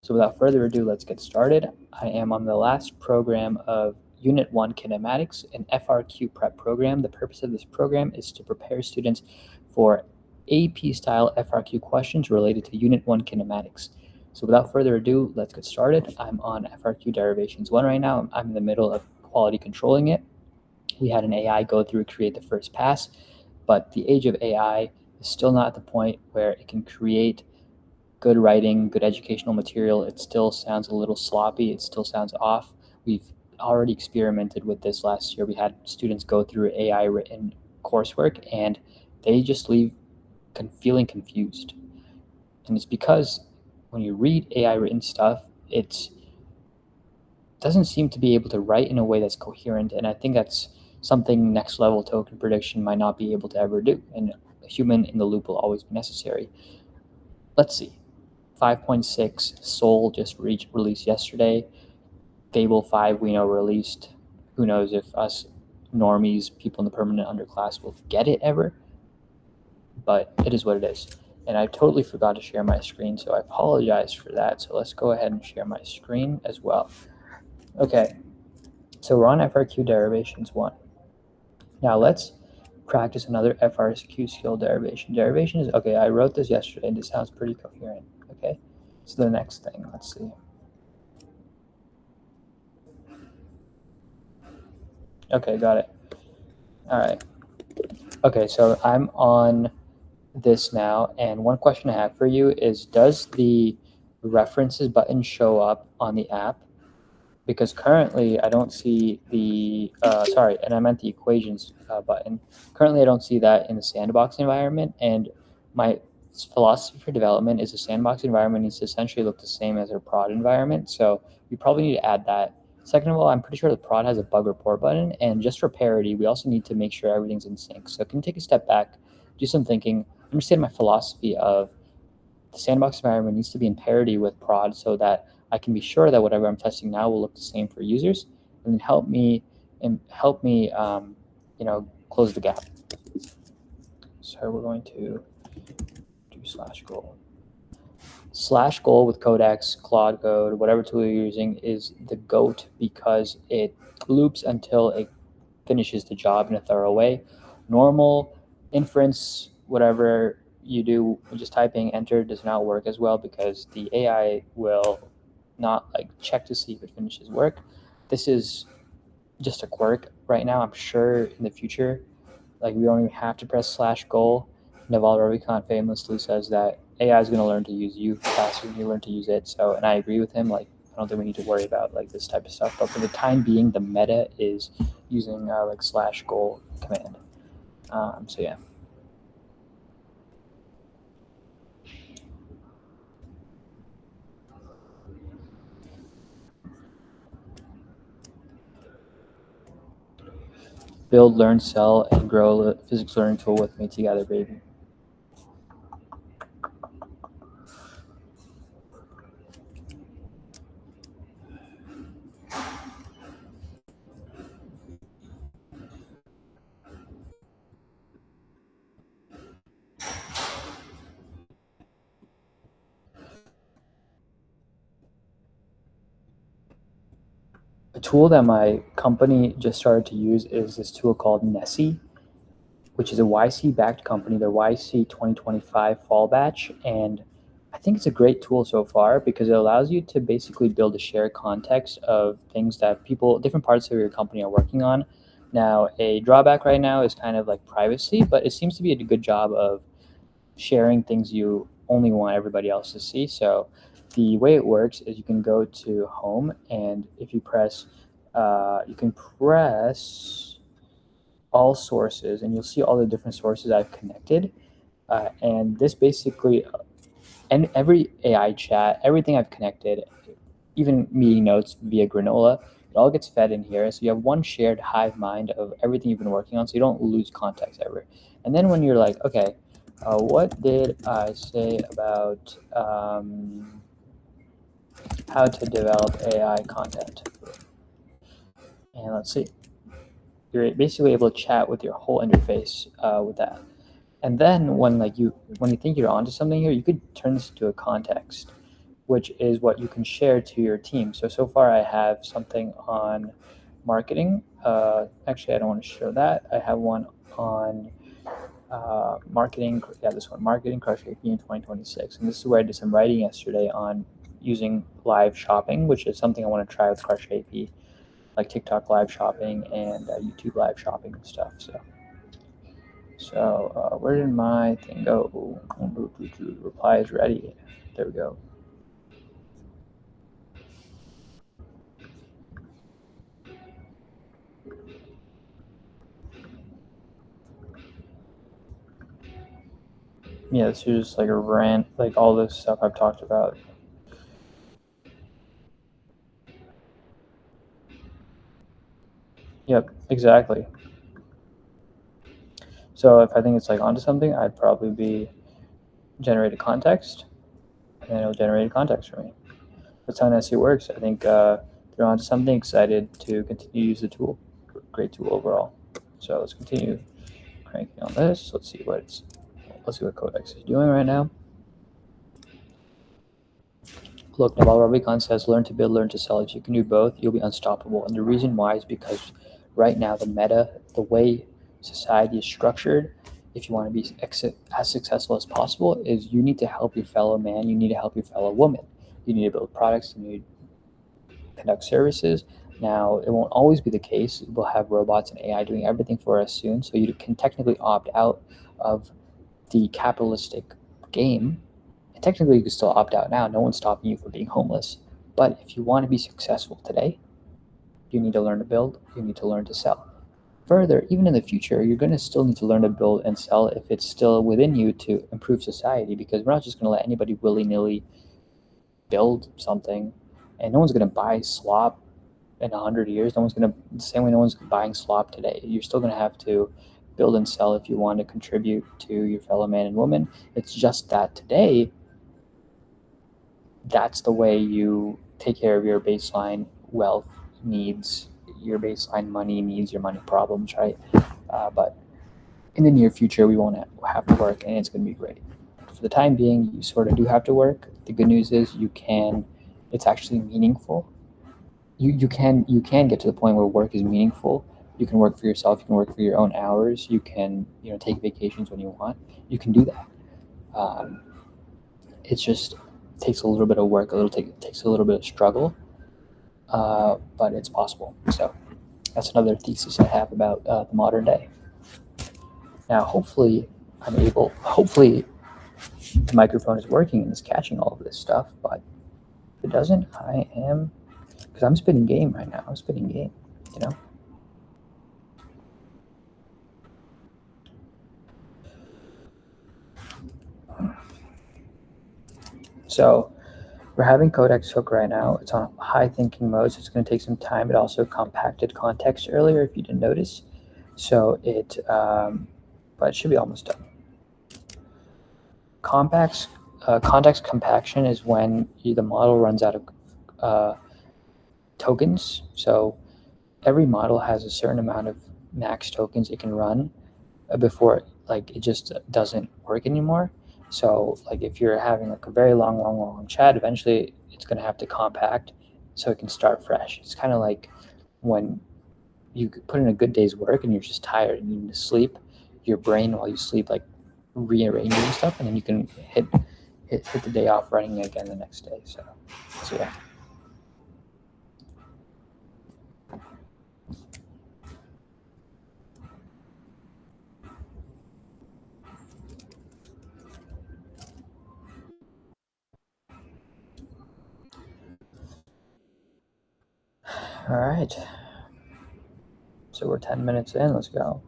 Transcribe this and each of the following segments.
So without further ado, let's get started. I am on the last program of Unit 1 Kinematics, an FRQ prep program. The purpose of this program is to prepare students for AP-style FRQ questions related to Unit 1 Kinematics. So without further ado, let's get started. I'm on FRQ Derivations 1 right now. I'm in the middle of quality controlling it. We had an AI go through and create the first pass, but the age of AI is still not at the point where it can create good writing, good educational material. It still sounds a little sloppy. It still sounds off. We've already experimented with this last year. We had students go through AI written coursework and they just leave feeling confused. And it's because when you read AI written stuff, it doesn't seem to be able to write in a way that's coherent. And I think that's something next level token prediction might not be able to ever do. And a human in the loop will always be necessary. Let's see. 5.6 Soul just released yesterday. Fable 5 we know released. Who knows if us normies, people in the permanent underclass, will get it ever, but it is what it is. And I totally forgot to share my screen, so I apologize for that. So let's go ahead and share my screen as well. Okay, so we're on FRQ Derivations 1. Now let's practice another FRQ skill derivation. Derivation is, okay, I wrote this yesterday and it sounds pretty coherent. Okay, so the next thing, let's see. Okay, got it. All right. Okay, so I'm on this now, and one question I have for you is, does the references button show up on the app? Because currently I don't see the, and I meant the equations button. Currently I don't see that in the sandbox environment, and my philosophy for development is the sandbox environment needs to essentially look the same as our prod environment, so we probably need to add that. Second of all, I'm pretty sure the prod has a bug report button, and just for parity, we also need to make sure everything's in sync. So can you take a step back, do some thinking, understand my philosophy of the sandbox environment needs to be in parity with prod so that I can be sure that whatever I'm testing now will look the same for users, and then help me close the gap. So we're going to do /goal. /goal with Codex, Claude Code, whatever tool you're using is the GOAT because it loops until it finishes the job in a thorough way. Normal inference, whatever you do, just typing enter does not work as well because the AI will not check to see if it finishes work. This is just a quirk right now. I'm sure in the future, we don't even have to press /goal. Naval Ravikant famously says that AI is going to learn to use you faster than you learn to use it. So, and I agree with him. I don't think we need to worry about this type of stuff. But for the time being, the meta is using /goal command. So yeah. Build, learn, sell, and grow a physics learning tool with me together, baby. A tool that my company just started to use is this tool called Nessie, which is a YC-backed company. They're YC 2025 fall batch, and I think it's a great tool so far because it allows you to basically build a shared context of things that different parts of your company are working on. Now, a drawback right now is kind of privacy, but it seems to be a good job of sharing things you only want everybody else to see. So the way it works is you can go to home, and if you press, you can press all sources, and you'll see all the different sources I've connected. And this basically, and every AI chat, everything I've connected, even meeting notes via Granola, it all gets fed in here. So you have one shared hive mind of everything you've been working on, so you don't lose context ever. And then when you're okay, what did I say about how to develop AI content? And let's see. You're basically able to chat with your whole interface with that. And then when you think you're onto something here, you could turn this into a context. which is what you can share to your team. So far I have something on marketing. Actually, I don't want to show that. I have one on marketing. Yeah, this one, marketing crush AP in 2026. And this is where I did some writing yesterday on using live shopping, which is something I want to try with Crush AP, like TikTok live shopping and YouTube live shopping and stuff. So where did my thing go? Reply is ready. There we go. Yeah, this is just like a rant, like all this stuff I've talked about. Yep, exactly. So if I think it's like onto something, I'd probably be generate a context, and then it'll generate a context for me. That's how NSE works. I think they're onto something. Excited to continue to use the tool. Great tool overall. So let's continue cranking on this. Let's see what Codex is doing right now. Look, Naval Ravikant says, learn to build, learn to sell. If you can do both, you'll be unstoppable. And the reason why is because right now the meta, the way society is structured, if you want to be as successful as possible, is you need to help your fellow man, you need to help your fellow woman. You need to build products, you need to conduct services. Now, it won't always be the case. We'll have robots and AI doing everything for us soon, so you can technically opt out of the capitalistic game. And technically, you can still opt out now. No one's stopping you from being homeless. But if you want to be successful today, you need to learn to build, you need to learn to sell. Further, even in the future, you're going to still need to learn to build and sell if it's still within you to improve society, because we're not just going to let anybody willy-nilly build something, and no one's going to buy slop in 100 years. No one's going to, the same way no one's buying slop today. You're still going to have to build and sell if you want to contribute to your fellow man and woman. It's just that today, that's the way you take care of your baseline wealth needs, your baseline money needs, your money problems, right? But in the near future, we won't have to work, and it's going to be great. For the time being, you sort of do have to work. The good news is it's actually meaningful. You can get to the point where work is meaningful. You can work for yourself. You can work for your own hours. You can take vacations when you want. You can do that. It just takes a little bit of work. Takes a little bit of struggle, but it's possible. So that's another thesis I have about the modern day. Now, hopefully, Hopefully, the microphone is working and is catching all of this stuff. But if it doesn't, because I'm spitting game right now. I'm spitting game. So we're having Codex Hook right now. It's on high thinking mode, so it's going to take some time. It also compacted context earlier, if you didn't notice. So but it should be almost done. Context compaction is when the model runs out of tokens. So every model has a certain amount of max tokens it can run before it just doesn't work anymore. So if you're having a very long chat, eventually it's going to have to compact so it can start fresh. It's kind of like when you put in a good day's work and you're just tired and you need to sleep, your brain while you sleep rearranging stuff, and then you can hit the day off running again the next day. So yeah. All right. So we're 10 minutes in. Let's go.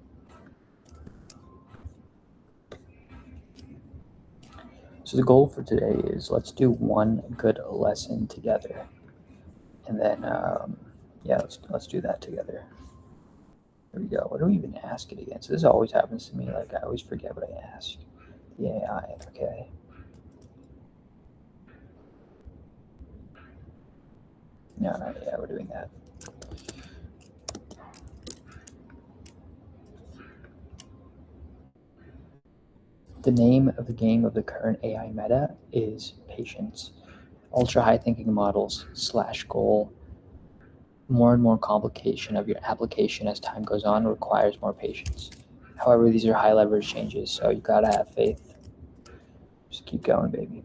So the goal for today is let's do one good lesson together, and then let's do that together. There we go. What do we even ask it again? So this always happens to me. I always forget what I ask the AI. Okay. No, yeah, we're doing that. The name of the game of the current AI meta is patience. ultra high thinking models / goal. More and more complication of your application as time goes on requires more patience. However, these are high leverage changes, so you gotta have faith. Just keep going, baby.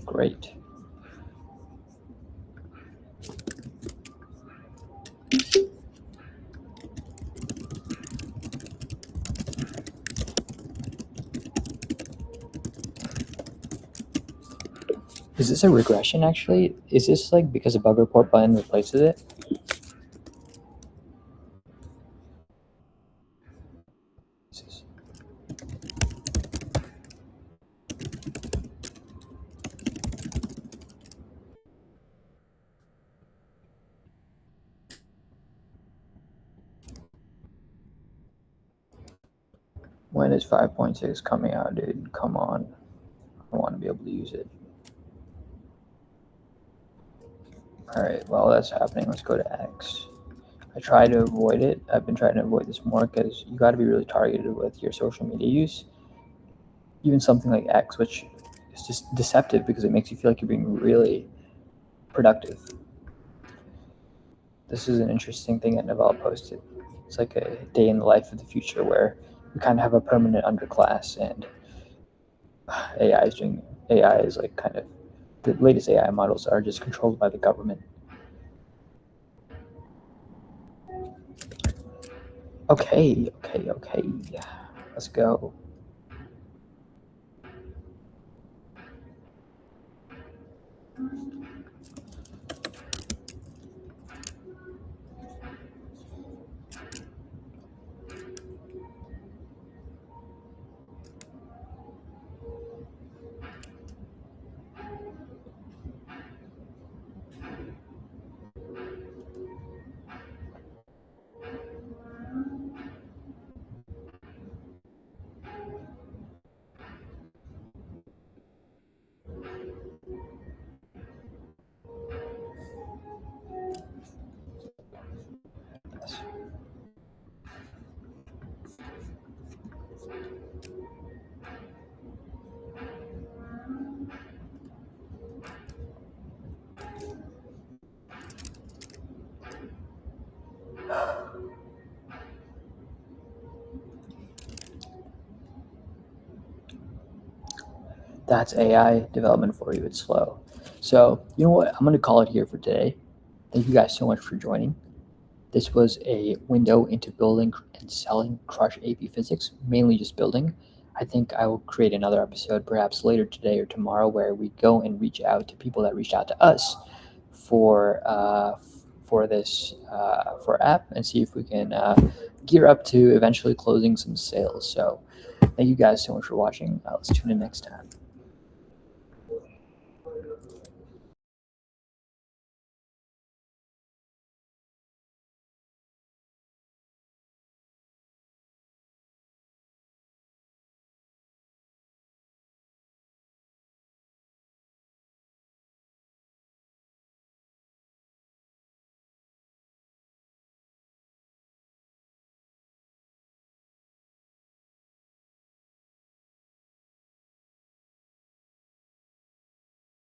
Great. Is this a regression actually? Is this like because a bug report button replaces it? When is 5.6 coming out, dude? Come on. I want to be able to use it. Alright, while that's happening, let's go to X. I try to avoid it. I've been trying to avoid this more because you got to be really targeted with your social media use. Even something like X, which is just deceptive because it makes you feel like you're being really productive. This is an interesting thing that Naval posted. It's like a day in the life of the future where we kind of have a permanent underclass, and AI is like kind of the latest AI models are just controlled by the government. Okay. Let's go. That's AI development for you. It's slow. So, you know what? I'm going to call it here for today. Thank you guys so much for joining. This was a window into building and selling Crush AP Physics, mainly just building. I think I will create another episode perhaps later today or tomorrow where we go and reach out to people that reached out to us for this for app and see if we can gear up to eventually closing some sales. So thank you guys so much for watching. Let's tune in next time.